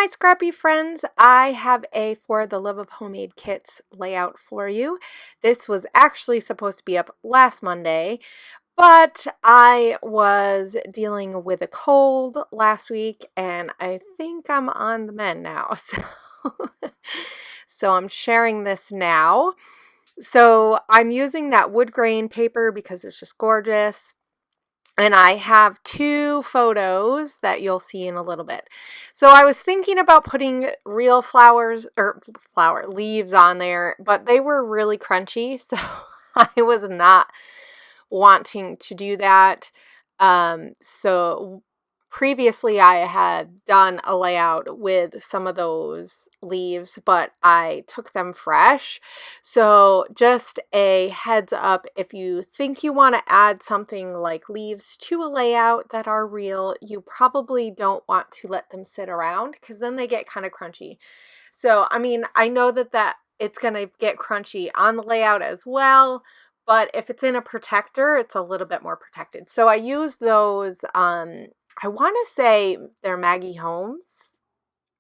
my scrappy friends, I have a For the Love of Homemade Kits layout for you. This was actually supposed to be up last Monday, but I was dealing with a cold last week and I think I'm on the mend now. So I'm sharing this now. So I'm using that wood grain paper because it's just gorgeous. And I have two photos that you'll see in a little bit. So I was thinking about putting real leaves on there, but they were really crunchy, so I was not wanting to do that. So previously I had done a layout with some of those leaves, but I took them fresh. So just a heads up, if you think you want to add something like leaves to a layout that are real, you probably don't want to let them sit around because then they get kind of crunchy. So, I mean, I know that it's going to get crunchy on the layout as well, but if it's in a protector, it's a little bit more protected. So I use those, I want to say they're Maggie Holmes,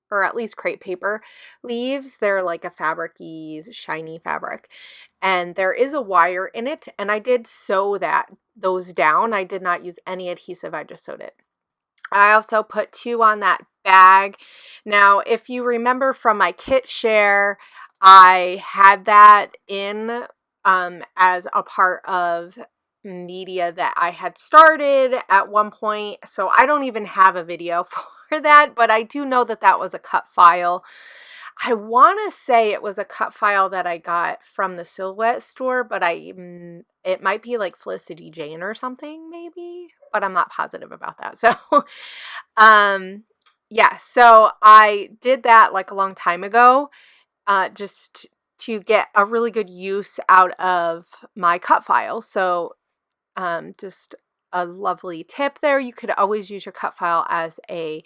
or at least crepe paper leaves. They're like a fabric-y, shiny fabric. And there is a wire in it, and I did sew those down. I did not use any adhesive, I just sewed it. I also put two on that bag. Now, if you remember from my kit share, I had that in as a part of media that I had started at one point. So I don't even have a video for that, but I do know that was a cut file. I want to say it was a cut file that I got from the Silhouette store, but it might be like Felicity Jane or something maybe, but I'm not positive about that. So, yeah, so I did that like a long time ago, just to get a really good use out of my cut file. So, just a lovely tip there. You could always use your cut file as a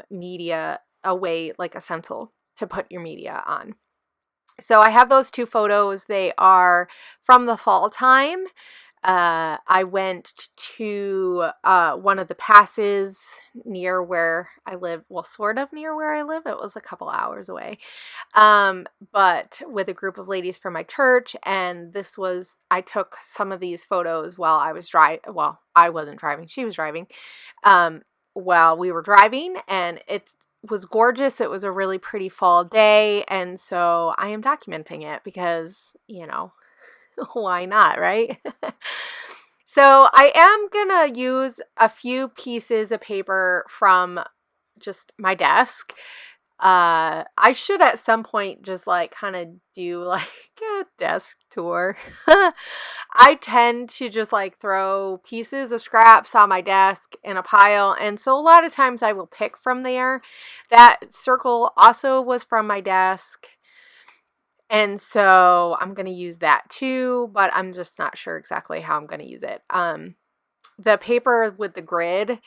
media, a way like a stencil to put your media on. So I have those two photos. They are from the fall time. I went to one of the passes near where I live. Well, sort of near where I live. It was a couple hours away. But with a group of ladies from my church. And I took some of these photos while I was driving. Well, I wasn't driving. She was driving. While we were driving. And it was gorgeous. It was a really pretty fall day. And so I am documenting it because, why not, right? So I am gonna use a few pieces of paper from just my desk. I should at some point just like kind of do like a desk tour. I tend to just like throw pieces of scraps on my desk in a pile, and so a lot of times I will pick from there. That circle also was from my desk. And so I'm going to use that too, but I'm just not sure exactly how I'm going to use it. The paper with the grid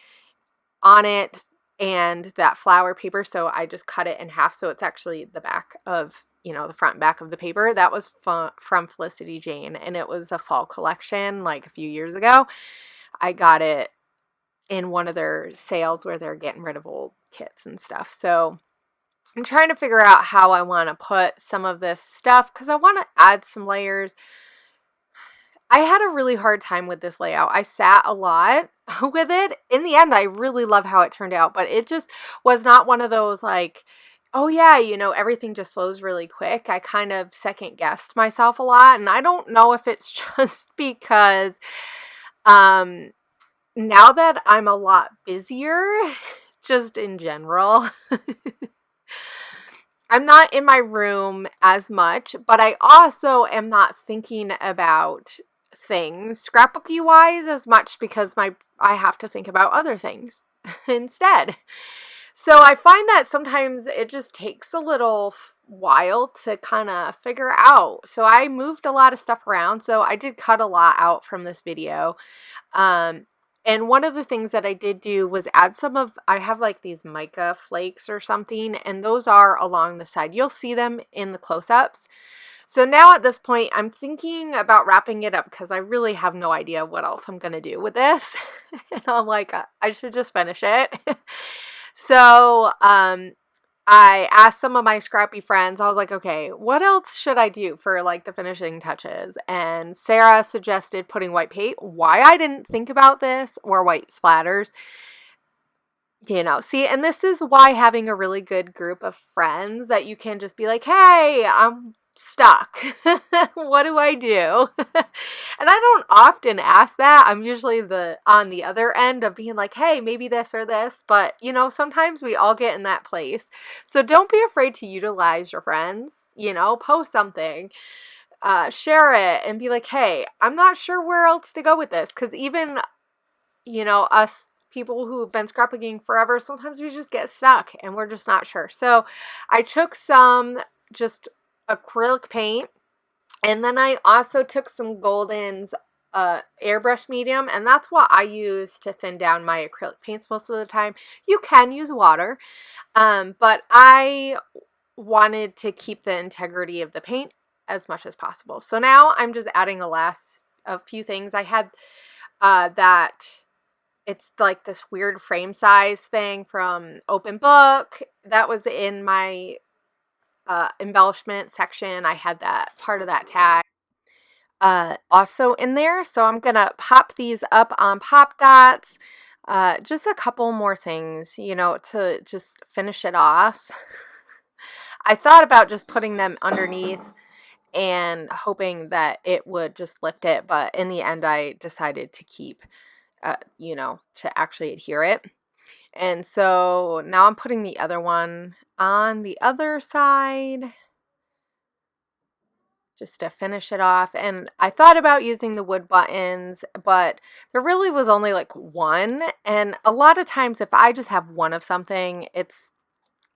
on it and that flower paper, so I just cut it in half. So it's actually the back of, the front and back of the paper. That was from Felicity Jane, and it was a fall collection like a few years ago. I got it in one of their sales where they're getting rid of old kits and stuff. So I'm trying to figure out how I want to put some of this stuff because I want to add some layers. I had a really hard time with this layout. I sat a lot with it. In the end, I really love how it turned out, but it just was not one of those like, oh yeah, everything just flows really quick. I kind of second guessed myself a lot, and I don't know if it's just because now that I'm a lot busier, just in general, I'm not in my room as much, but I also am not thinking about things scrapbooky wise as much because I have to think about other things instead. So I find that sometimes it just takes a little while to kind of figure out. So I moved a lot of stuff around. So I did cut a lot out from this video. And one of the things that I did do was add I have like these mica flakes or something, and those are along the side. You'll see them in the close-ups. So now at this point, I'm thinking about wrapping it up because I really have no idea what else I'm going to do with this. And I'm like, I should just finish it. So, I asked some of my scrappy friends, I was like, okay, what else should I do for like the finishing touches? And Sarah suggested putting white paint. Why I didn't think about this, or white splatters, see, and this is why having a really good group of friends that you can just be like, hey, I'm stuck. What do I do? And I don't often ask that. I'm usually on the other end of being like, hey, maybe this or this, but sometimes we all get in that place. So don't be afraid to utilize your friends, post something, share it, and be like, hey, I'm not sure where else to go with this. Because even us people who've been scrapbooking forever, sometimes we just get stuck and we're just not sure. So I took some just acrylic paint, and then I also took some Golden's airbrush medium, and that's what I use to thin down my acrylic paints most of the time. You can use water, but I wanted to keep the integrity of the paint as much as possible. So now I'm just adding a few things. I had that it's like this weird frame size thing from Open Book that was in my embellishment section. I had that part of that tag also in there. So I'm gonna pop these up on pop dots. Just a couple more things, to just finish it off. I thought about just putting them underneath and hoping that it would just lift it, but in the end I decided to keep to actually adhere it. And so now I'm putting the other one on the other side just to finish it off. And I thought about using the wood buttons, but there really was only like one. And a lot of times if I just have one of something,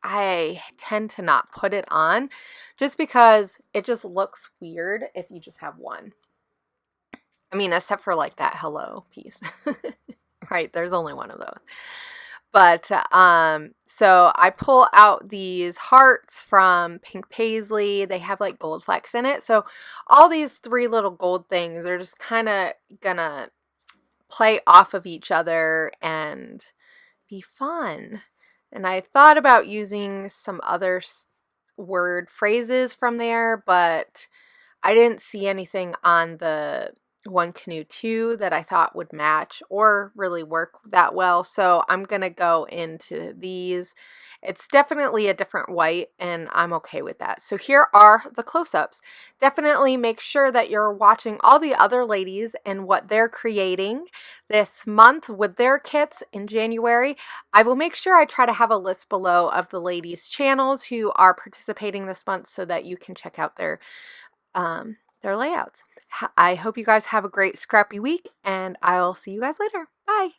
I tend to not put it on just because it just looks weird if you just have one. I mean, except for like that hello piece. Right, there's only one of those. But so I pull out these hearts from Pink Paisley. They have like gold flecks in it. So all these 3 little gold things are just kind of gonna play off of each other and be fun. And I thought about using some other word phrases from there, but I didn't see anything on the One Canoe 2 that I thought would match or really work that well. So I'm going to go into these. It's definitely a different white, and I'm okay with that. So here are the close-ups. Definitely make sure that you're watching all the other ladies and what they're creating this month with their kits in January. I will make sure I try to have a list below of the ladies' channels who are participating this month so that you can check out their layouts. I hope you guys have a great scrappy week, and I'll see you guys later. Bye.